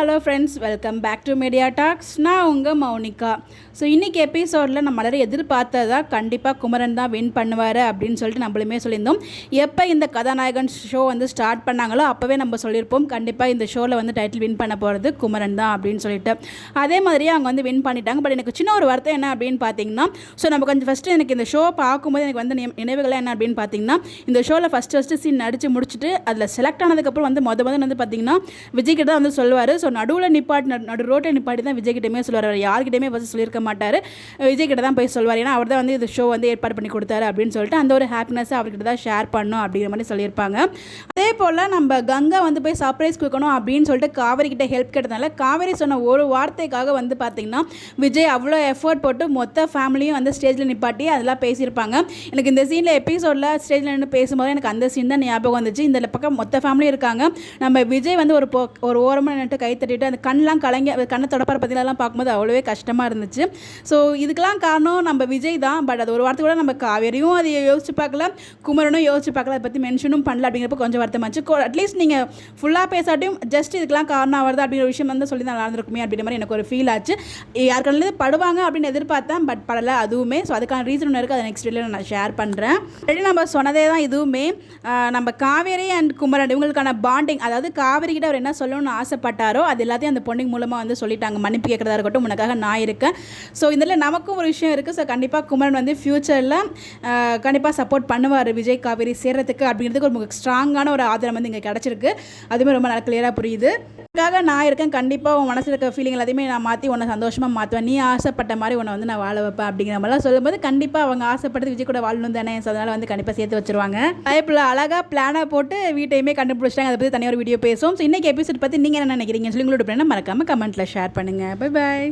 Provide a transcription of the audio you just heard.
Hello friends, welcome back to media talks. நான் உங்கள் Mounika. So இன்றைக்கி எபிசோடில் நம்ம எல்லாரும் எதிர்பார்த்ததா கண்டிப்பாக குமரன் தான் வின் பண்ணுவார் அப்படின்னு சொல்லிட்டு நம்மளுமே சொல்லியிருந்தோம். எப்போ இந்த கதாநாயகன் ஷோ வந்து ஸ்டார்ட் பண்ணாங்களோ அப்போவே நம்ம சொல்லியிருப்போம் கண்டிப்பாக இந்த ஷோவில் வந்து டைட்டில் வின் பண்ண போகிறது குமரன் தான் அப்படின்னு சொல்லிட்டு. அதே மாதிரியே அவங்க வந்து வின் பண்ணிட்டாங்க. பட் எனக்கு சின்ன ஒரு வார்த்தை என்ன அப்படின்னு பார்த்தீங்கன்னா, ஸோ நம்ம கொஞ்சம் ஃபஸ்ட்டு எனக்கு இந்த ஷோ பார்க்கும்போது எனக்கு வந்து நினைவுகள் என்ன அப்படின்னு பார்த்தீங்கன்னா, இந்த ஷோவில் ஃபஸ்ட்டு சீன் நடித்து முடிச்சுட்டு அதில் செலக்ட் ஆனதுக்கப்புறம் வந்து முதல்ல வந்து பார்த்தீங்கன்னா விஜய் கிட்ட தான் வந்து சொல்லுவார். ஸோ நடுவில் நடு ரோட்டை நிப்பாட்டி தான் விஜய் கிட்டேயுமே சொல்லுவார். அவர் யார்கிட்டையுமே ஃபஸ்ட்டு சொல்லியிருக்க மாட்டார், விஜய் கிட்ட தான் போய் சொல்லுவார். ஏன்னா அவர் தான் வந்து இந்த ஷோ வந்து ஏற்பாடு பண்ணி கொடுத்தாரு அப்படின்னு சொல்லிட்டு அந்த ஒரு ஹாப்பினஸை அவர்கிட்ட தான் ஷேர் பண்ணணும் அப்படிங்கிற மாதிரி சொல்லியிருப்பாங்க. அதே போல் நம்ம கங்கா வந்து போய் சர்ப்ரைஸ் கொடுக்கணும் அப்படின்னு சொல்லிட்டு காவேரி கிட்ட ஹெல்ப் கேட்டதுனால காவேரி சொன்ன ஒரு வார்த்தைக்காக வந்து பார்த்திங்கன்னா விஜய் அவ்வளோ எஃபர்ட் போட்டு மொத்த ஃபேமிலியும் வந்து ஸ்டேஜில் நிப்பாட்டி அதெல்லாம் பேசியிருப்பாங்க. எனக்கு இந்த சீனில் எபிசோடில் ஸ்டேஜில் நின்று பேசும்போது எனக்கு அந்த சீன் தான் ஞாபகம் வந்துச்சு. இந்த பக்கம் மொத்த ஃபேமிலியும் இருக்காங்க. நம்ம விஜய் வந்து ஒரு ஓரமாக நின்று கை தட்டிட்டு அந்த கண்ணெலாம் கலங்கி கண்ணை தொடப்பார பற்றிலாம் பார்க்கும்போது அவ்வளோவே கஷ்டமாக இருந்துச்சு. ஸோ இதுக்கெல்லாம் காரணம் நம்ம விஜய் தான். பட் அது ஒரு வார்த்தை கூட நம்ம காவேரியும் அதை யோசிச்சு பார்க்கல, குமரனும் யோசிச்சு பார்க்கல, அதை பற்றி மென்ஷனும் பண்ணல. அப்படிங்கிறப்ப கொஞ்சம் வருத்தமாச்சு. அட்லீஸ்ட் நீங்கள் ஃபுல்லாக பேசாட்டியும் ஜஸ்ட் இதுக்கெல்லாம் காரணம் வருது அப்படிங்கிற விஷயம் வந்து சொல்லி தான் நடந்திருக்குமே அப்படின்ற மாதிரி எனக்கு ஒரு ஃபீல் ஆச்சு. யாருக்கானது படுவாங்க அப்படின்னு எதிர்பார்த்தேன், பட் படலை அதுவுமே. ஸோ அதுக்கான ரீசன் ஒன்று இருக்குது, அதை நெக்ஸ்ட் வீடியோவில் நான் ஷேர் பண்ணுறேன். ஆல்ரெடி நம்ம சொன்னதே தான் இதுவுமே. நம்ம காவேரி அண்ட் குமரன் இவங்களுக்கான பாண்டிங், அதாவது காவேரி கிட்ட அவர் என்ன சொல்லணும்னு ஆசைப்பட்டாரோ அது எல்லாத்தையும் அந்த பொண்ணுங்க மூலமாக வந்து சொல்லிட்டாங்க. மன்னிப்பு கேட்குறதா இருக்கட்டும், உனக்காக நான் இருக்கேன். ஸோ இதில் நமக்கும் ஒரு விஷயம் இருக்குது. ஸோ கண்டிப்பாக குமரன் வந்து ஃப்யூச்சரில் கண்டிப்பாக சப்போர்ட் பண்ணுவார் விஜய் காவேரி சேர்றதுக்கு அப்படிங்கிறதுக்கு ஒரு ஸ்ட்ராங்கான ஒரு ஆதரவு வந்து இங்கே கிடச்சிருக்கு. அதுவுமே ரொம்ப நல்லா கிளியராக புரியுது. அதுக்காக நான் இருக்கேன். கண்டிப்பாக உன் மனசில் இருக்க ஃபீலிங் எல்லாத்தையுமே நான் மாற்றி உன்னை சந்தோஷமாக மாற்றுவேன். நீ ஆசைப்பட்ட மாதிரி உன்னை வந்து நான் வாழ வைப்பேன் அப்படிங்கிற மாதிரிலாம் சொல்லும்போது கண்டிப்பாக அவங்க ஆசைப்பட்டது விஜய் கூட வாழணும் தானே. ஸோ அதனால் வந்து கண்டிப்பாக சேர்த்து வச்சுருவாங்க. லைஃப்பில் அழகாக பிளானாக போட்டு வீட்டையுமே கண்டுபிடிச்சிட்டாங்க. அதை பற்றி தனியாக ஒரு வீடியோ பேசுவோம். ஸோ இன்றைக்கி எபிசோட் பற்றி நீங்கள் என்ன நினைக்கிறீங்கன்னு சொல்லி உங்களோட மறக்காமல் கமெண்ட்டில் ஷேர் பண்ணுங்கள். Bye bye.